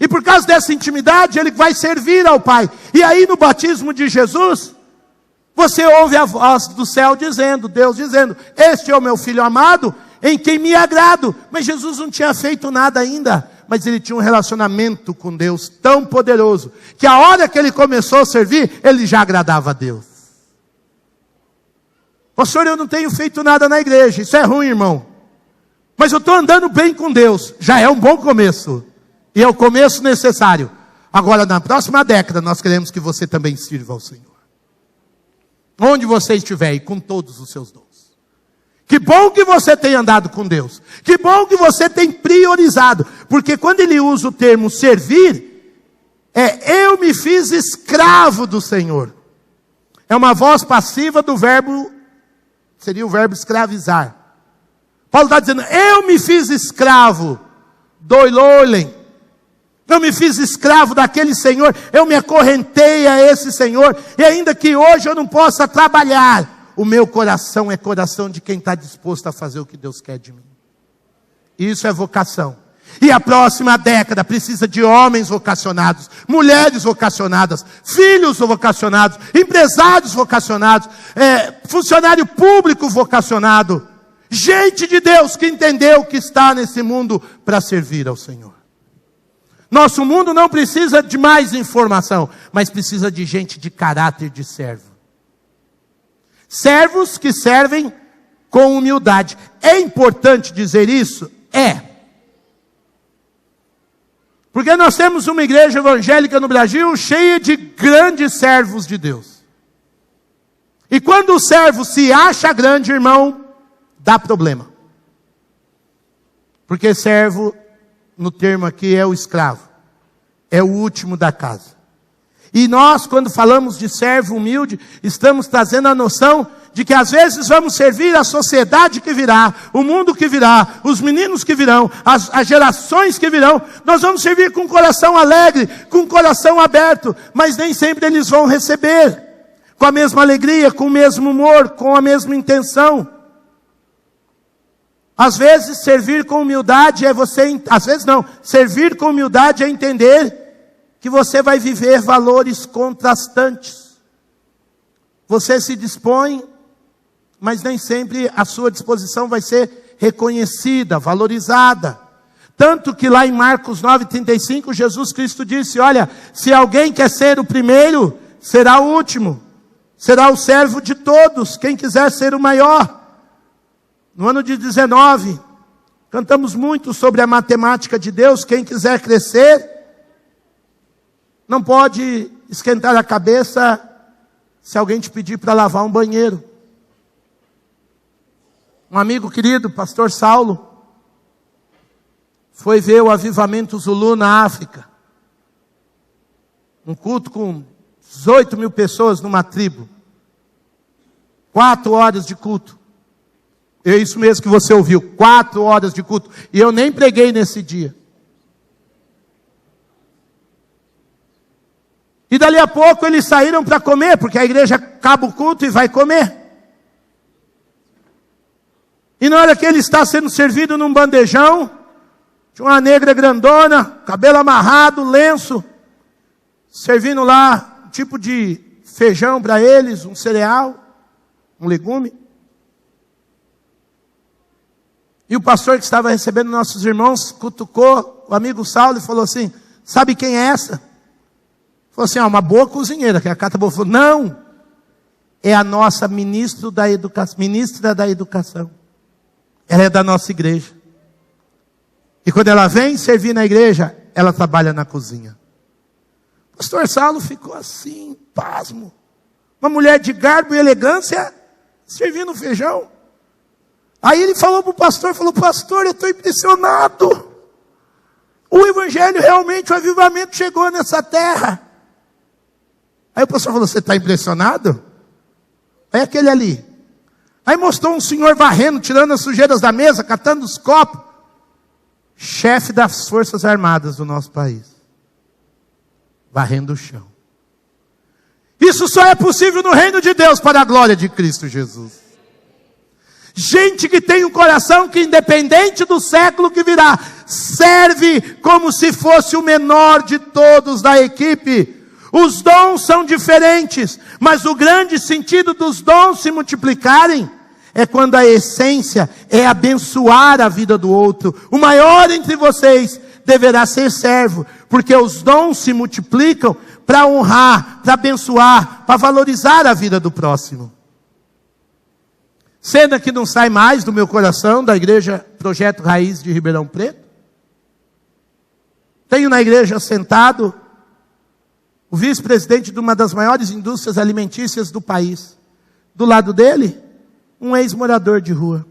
E por causa dessa intimidade, ele vai servir ao Pai. E aí no batismo de Jesus, você ouve a voz do céu dizendo, Deus dizendo, este é o meu filho amado, em quem me agrado. Mas Jesus não tinha feito nada ainda, mas ele tinha um relacionamento com Deus tão poderoso, que a hora que ele começou a servir, ele já agradava a Deus. Pastor, eu não tenho feito nada na igreja, isso é ruim, irmão. Mas eu estou andando bem com Deus, já é um bom começo. E é o começo necessário. Agora, na próxima década, nós queremos que você também sirva ao Senhor. Onde você estiver e com todos os seus dons. Que bom que você tem andado com Deus. Que bom que você tem priorizado. Porque quando ele usa o termo servir, eu me fiz escravo do Senhor. É uma voz passiva do verbo, seria o verbo escravizar. Paulo está dizendo, eu me fiz escravo do Elohim. Eu me fiz escravo daquele Senhor, eu me acorrentei a esse Senhor, e ainda que hoje eu não possa trabalhar, o meu coração é coração de quem está disposto a fazer o que Deus quer de mim. Isso é vocação. E a próxima década precisa de homens vocacionados, mulheres vocacionadas, filhos vocacionados, empresários vocacionados, funcionário público vocacionado, gente de Deus que entendeu que está nesse mundo para servir ao Senhor. Nosso mundo não precisa de mais informação, mas precisa de gente de caráter de servo. Servos que servem com humildade. É importante dizer isso? É. Porque nós temos uma igreja evangélica no Brasil cheia de grandes servos de Deus. E quando o servo se acha grande, irmão, dá problema. Porque servo, no termo aqui, é o escravo. É o último da casa. E nós, quando falamos de servo humilde, estamos trazendo a noção de que às vezes vamos servir a sociedade que virá, o mundo que virá, os meninos que virão, as gerações que virão. Nós vamos servir com o coração alegre, com o coração aberto, mas nem sempre eles vão receber com a mesma alegria, com o mesmo humor, com a mesma intenção. Às vezes servir com humildade é servir com humildade é entender que você vai viver valores contrastantes. Você se dispõe, mas nem sempre a sua disposição vai ser reconhecida, valorizada. Tanto que lá em Marcos 9:35, Jesus Cristo disse, olha, se alguém quer ser o primeiro, será o último. Será o servo de todos, quem quiser ser o maior. No ano de 19, cantamos muito sobre a matemática de Deus. Quem quiser crescer, não pode esquentar a cabeça se alguém te pedir para lavar um banheiro. Um amigo querido, pastor Saulo, foi ver o avivamento Zulu na África. Um culto com 18 mil pessoas numa tribo. 4 horas de culto. É isso mesmo que você ouviu, 4 horas de culto. E eu nem preguei nesse dia. E dali a pouco eles saíram para comer, porque a igreja acaba o culto e vai comer. E na hora que ele está sendo servido num bandejão, tinha uma negra grandona, cabelo amarrado, lenço, servindo lá um tipo de feijão para eles, um cereal, um legume. E o pastor que estava recebendo nossos irmãos cutucou o amigo Saulo e falou assim, sabe quem é essa? Falou assim, uma boa cozinheira, que a Cata falou, não, é a nossa ministra da educação. Ela é da nossa igreja. E quando ela vem servir na igreja, ela trabalha na cozinha. O pastor Saulo ficou assim, pasmo. Uma mulher de garbo e elegância, servindo feijão. Aí ele falou para o pastor, pastor, eu estou impressionado. O evangelho realmente, o avivamento chegou nessa terra. Aí o pastor falou, você está impressionado? É aquele ali. Aí mostrou um senhor varrendo, tirando as sujeiras da mesa, catando os copos. Chefe das Forças Armadas do nosso país. Varrendo o chão. Isso só é possível no reino de Deus, para a glória de Cristo Jesus. Gente que tem um coração que, independente do século que virá, serve como se fosse o menor de todos da equipe. Os dons são diferentes, mas o grande sentido dos dons se multiplicarem é quando a essência é abençoar a vida do outro. O maior entre vocês deverá ser servo, porque os dons se multiplicam para honrar, para abençoar, para valorizar a vida do próximo. Cena que não sai mais do meu coração, da igreja Projeto Raiz de Ribeirão Preto. Tenho na igreja sentado o vice-presidente de uma das maiores indústrias alimentícias do país. Do lado dele, um ex-morador de rua.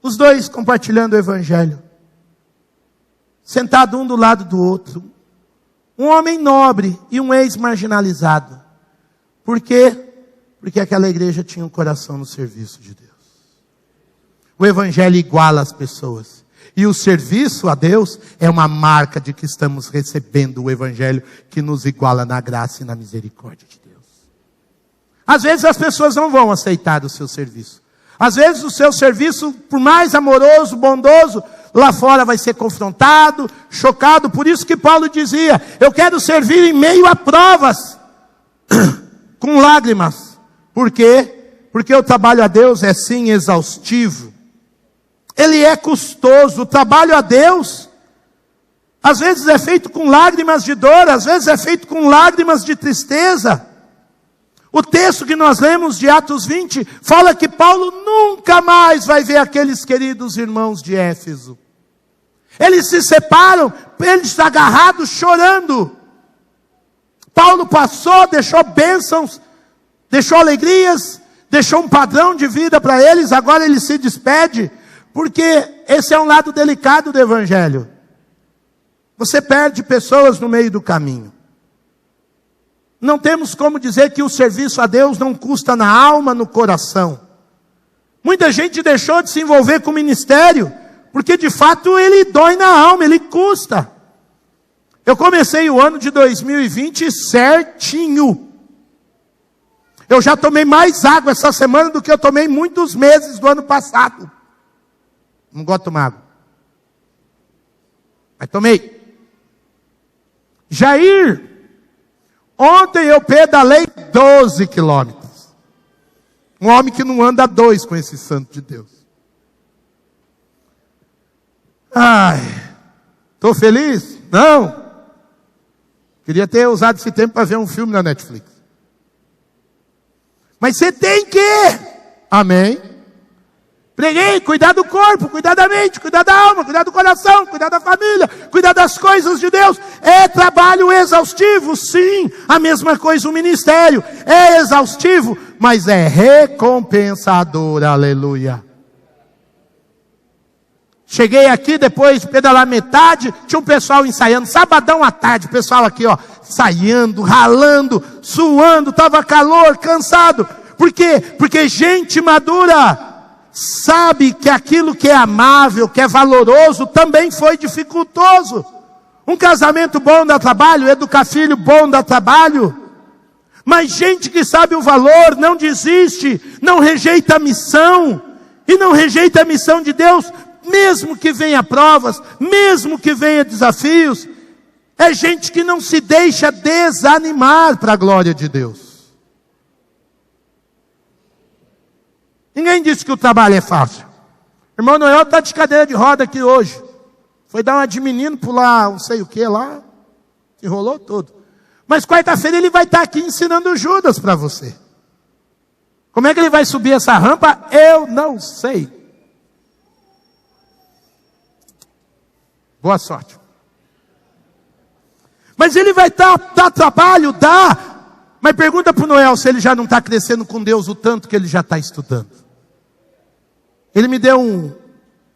Os dois compartilhando o evangelho. Sentado um do lado do outro. Um homem nobre e um ex-marginalizado. Por quê? Porque aquela igreja tinha um coração no serviço de Deus. O evangelho iguala as pessoas. E o serviço a Deus é uma marca de que estamos recebendo o evangelho que nos iguala na graça e na misericórdia de Deus. Às vezes as pessoas não vão aceitar o seu serviço. Às vezes o seu serviço, por mais amoroso, bondoso, lá fora vai ser confrontado, chocado. Por isso que Paulo dizia, eu quero servir em meio a provas, com lágrimas. Por quê? Porque o trabalho a Deus é sim exaustivo. Ele é custoso. O trabalho a Deus, às vezes é feito com lágrimas de dor, às vezes é feito com lágrimas de tristeza. O texto que nós lemos de Atos 20, fala que Paulo nunca mais vai ver aqueles queridos irmãos de Éfeso. Eles se separam, eles agarrados, chorando. Paulo passou, deixou bênçãos, deixou alegrias, deixou um padrão de vida para eles, agora ele se despede. Porque esse é um lado delicado do evangelho. Você perde pessoas no meio do caminho. Não temos como dizer que o serviço a Deus não custa na alma, no coração. Muita gente deixou de se envolver com o ministério, porque de fato ele dói na alma, ele custa. Eu comecei o ano de 2020 certinho. Eu já tomei mais água essa semana do que eu tomei muitos meses do ano passado. Não gosto de tomar água. Mas tomei. Jair, ontem eu pedalei 12 quilômetros. Um homem que não anda 2 com esse santo de Deus. Ai, estou feliz? Não. Queria ter usado esse tempo para ver um filme na Netflix. Mas você tem que, amém? Preguei, cuidar do corpo, cuidar da mente, cuidar da alma, cuidar do coração, cuidar da família, cuidar das coisas de Deus. É trabalho exaustivo, sim. A mesma coisa o ministério. É exaustivo, mas é recompensador, aleluia. Cheguei aqui, depois de pedalar metade, tinha um pessoal ensaiando, sabadão à tarde, pessoal aqui, ó, ensaiando, ralando, suando, estava calor, cansado. Por quê? Porque gente madura sabe que aquilo que é amável, que é valoroso, também foi dificultoso. Um casamento bom dá trabalho, educar filho bom dá trabalho. Mas gente que sabe o valor, não desiste, não rejeita a missão, e não rejeita a missão de Deus, mesmo que venha provas, mesmo que venha desafios. É gente que não se deixa desanimar para a glória de Deus. Ninguém disse que o trabalho é fácil. Irmão Noel está de cadeira de roda aqui hoje. Foi dar uma de menino pular, não sei o que lá. Enrolou todo. Mas quarta-feira ele vai estar aqui ensinando Judas para você. Como é que ele vai subir essa rampa? Eu não sei. Boa sorte. Mas ele vai dar trabalho, dá. Mas pergunta para o Noel se ele já não está crescendo com Deus o tanto que ele já está estudando. Ele me deu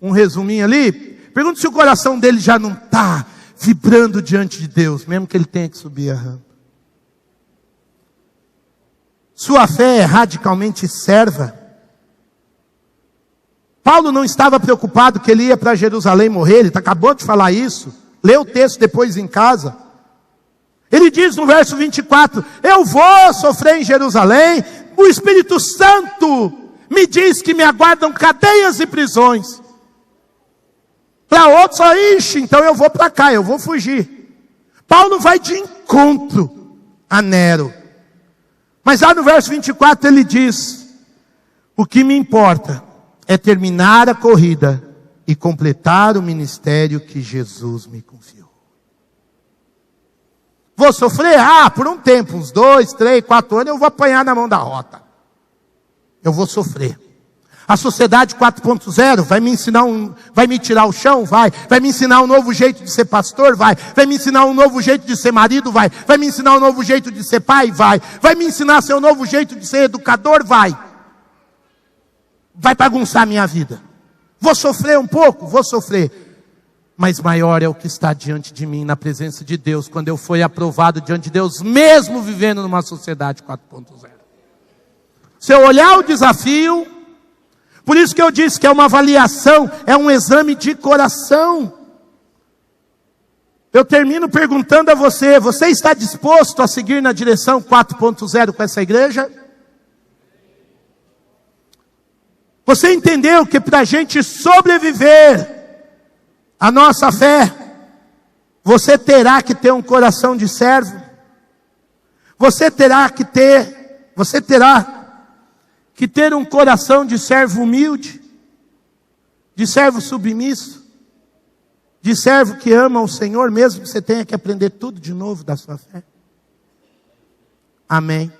um resuminho ali. Pergunta se o coração dele já não está vibrando diante de Deus, mesmo que ele tenha que subir a rampa. Sua fé é radicalmente serva. Paulo não estava preocupado que ele ia para Jerusalém morrer. Ele acabou de falar isso. Lê o texto depois em casa. Ele diz no verso 24, eu vou sofrer em Jerusalém, o Espírito Santo me diz que me aguardam cadeias e prisões. Para outros, ixi, então eu vou para cá, eu vou fugir. Paulo vai de encontro a Nero. Mas lá no verso 24 ele diz: o que me importa é terminar a corrida e completar o ministério que Jesus me confiou. Vou sofrer? por um tempo, uns 2, 3, 4 anos, eu vou apanhar na mão da rota. Eu vou sofrer. A sociedade 4.0 vai me ensinar vai me tirar o chão? Vai me ensinar um novo jeito de ser pastor? Vai me ensinar um novo jeito de ser marido? Vai me ensinar um novo jeito de ser pai? Vai me ensinar a ser um novo jeito de ser educador? Vai bagunçar a minha vida. Vou sofrer um pouco? Vou sofrer. Mas maior é o que está diante de mim, na presença de Deus, quando eu fui aprovado diante de Deus, mesmo vivendo numa sociedade 4.0. Se eu olhar o desafio, por isso que eu disse que é uma avaliação, é um exame de coração. Eu termino perguntando a você: você está disposto a seguir na direção 4.0 com essa igreja? Você entendeu que para a gente sobreviver a nossa fé, você terá que ter um coração de servo? Você terá que ter um coração de servo humilde, de servo submisso, de servo que ama o Senhor, mesmo que você tenha que aprender tudo de novo da sua fé. Amém?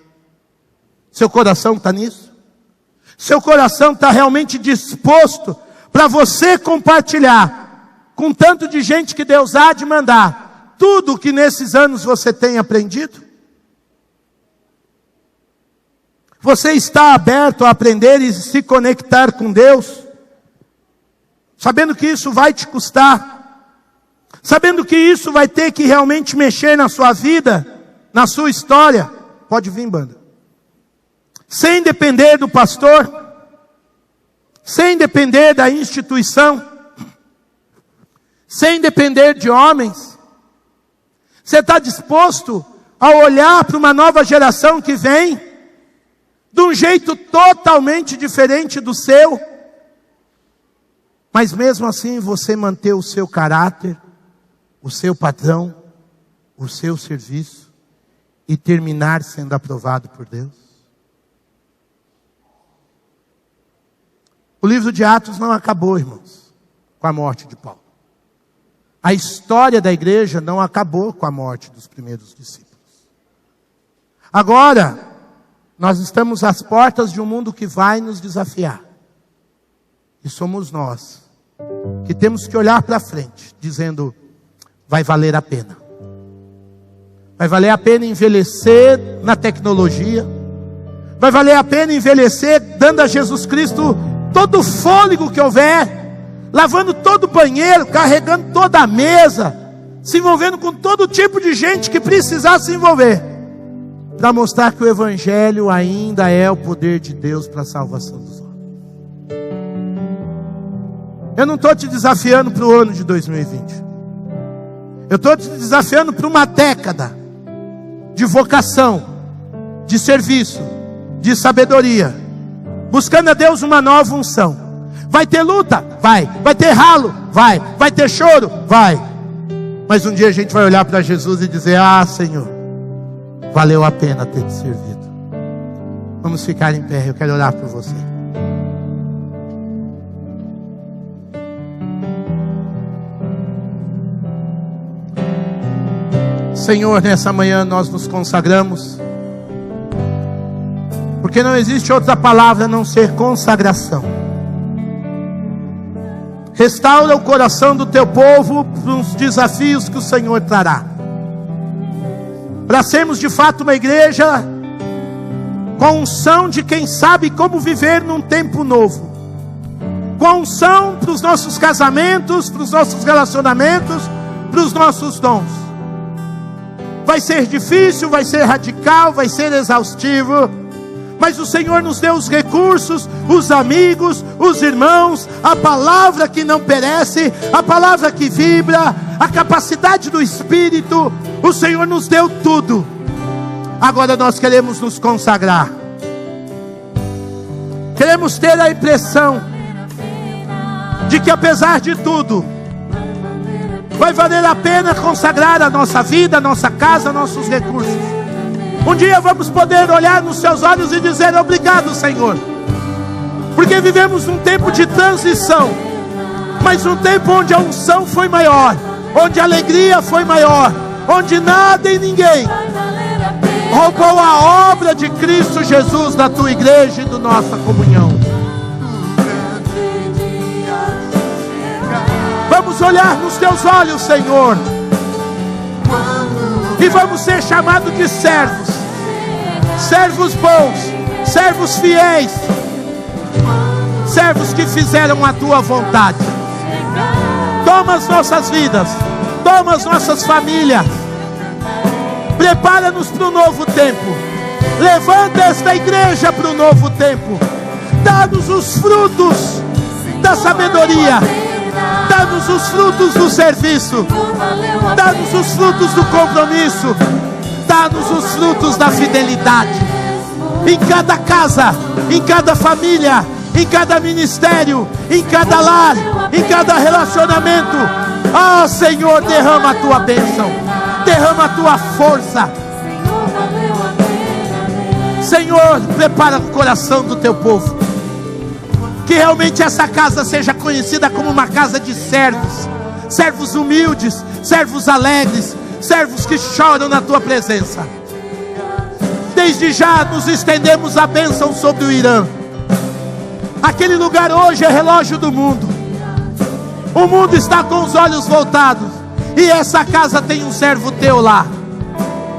Seu coração está nisso? Seu coração está realmente disposto para você compartilhar com tanto de gente que Deus há de mandar tudo o que nesses anos você tem aprendido? Você está aberto a aprender e se conectar com Deus, sabendo que isso vai te custar, sabendo que isso vai ter que realmente mexer na sua vida, na sua história? Pode vir, banda. Sem depender do pastor, sem depender da instituição, sem depender de homens. Você está disposto a olhar para uma nova geração que vem de um jeito totalmente diferente do seu, mas mesmo assim você manter o seu caráter, o seu padrão, o seu serviço e terminar sendo aprovado por Deus? O livro de Atos não acabou, irmãos, com a morte de Paulo. A história da igreja não acabou com a morte dos primeiros discípulos. Agora, nós estamos às portas de um mundo que vai nos desafiar. E somos nós que temos que olhar para frente, dizendo: vai valer a pena. Vai valer a pena envelhecer na tecnologia. Vai valer a pena envelhecer dando a Jesus Cristo todo o fôlego que houver, lavando todo o banheiro, carregando toda a mesa, se envolvendo com todo tipo de gente que precisar se envolver, para mostrar que o Evangelho ainda é o poder de Deus para a salvação dos homens. Eu não estou te desafiando para o ano de 2020. Eu estou te desafiando para uma década de vocação, de serviço, de sabedoria, buscando a Deus uma nova unção. Vai ter luta? Vai ter ralo? Vai ter choro? Vai. Mas um dia a gente vai olhar para Jesus e dizer: Senhor, valeu a pena ter te servido. Vamos ficar em pé, eu quero orar por você. Senhor, nessa manhã nós nos consagramos, porque não existe outra palavra a não ser consagração. Restaura o coração do teu povo para os desafios que o Senhor trará, para sermos de fato uma igreja com unção de quem sabe como viver num tempo novo, com unção para os nossos casamentos, para os nossos relacionamentos, para os nossos dons. Vai ser difícil, vai ser radical, vai ser exaustivo, mas o Senhor nos deu os recursos, os amigos, os irmãos, a palavra que não perece, a palavra que vibra, a capacidade do Espírito. O Senhor nos deu tudo. Agora nós queremos nos consagrar. Queremos ter a impressão de que apesar de tudo, Vai valer a pena consagrar a nossa vida, a nossa casa, nossos recursos. Um dia vamos poder olhar nos seus olhos e dizer: obrigado, Senhor, porque vivemos um tempo de transição, mas um tempo onde a unção foi maior, onde a alegria foi maior, onde nada e ninguém roubou a obra de Cristo Jesus da tua igreja e da nossa comunhão. Vamos olhar nos teus olhos, Senhor, e vamos ser chamados de servos, servos bons, servos fiéis, servos que fizeram a tua vontade. Toma as nossas vidas, toma as nossas famílias, prepara-nos para o novo tempo, levanta esta igreja para o novo tempo, dá-nos os frutos da sabedoria, dá-nos os frutos do serviço, dá-nos os frutos do compromisso, dá-nos os frutos da fidelidade, em cada casa, em cada família, em cada ministério, em cada lar, em cada relacionamento. Ah, Senhor, derrama a tua bênção, derrama a tua força. Senhor, prepara o coração do teu povo, que realmente essa casa seja conhecida como uma casa de servos, servos humildes, servos alegres, servos que choram na tua presença. Desde já nos estendemos a bênção sobre o Irã. Aquele lugar hoje é relógio do mundo. O mundo está com os olhos voltados, e essa casa tem um servo teu lá.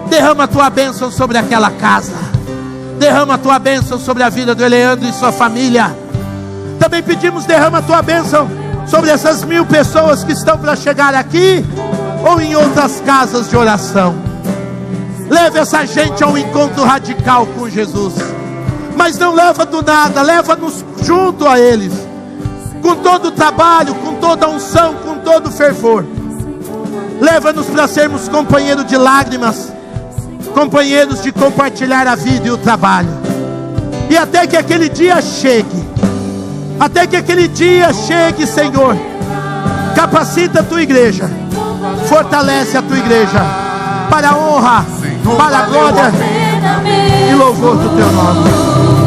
Derrama a tua bênção sobre aquela casa, derrama a tua bênção sobre a vida do Eleandro e sua família. Também pedimos: derrama a tua bênção sobre essas 1000 pessoas que estão para chegar aqui ou em outras casas de oração. Leve essa gente ao encontro radical com Jesus, mas não leva do nada, leva-nos junto a eles, com todo o trabalho, com toda a unção, com todo o fervor. Leva-nos para sermos companheiros de lágrimas, companheiros de compartilhar a vida e o trabalho. E até que aquele dia chegue, até que aquele dia chegue, Senhor, capacita a tua igreja, fortalece a tua igreja, para a honra, para a glória e louvor do teu nome.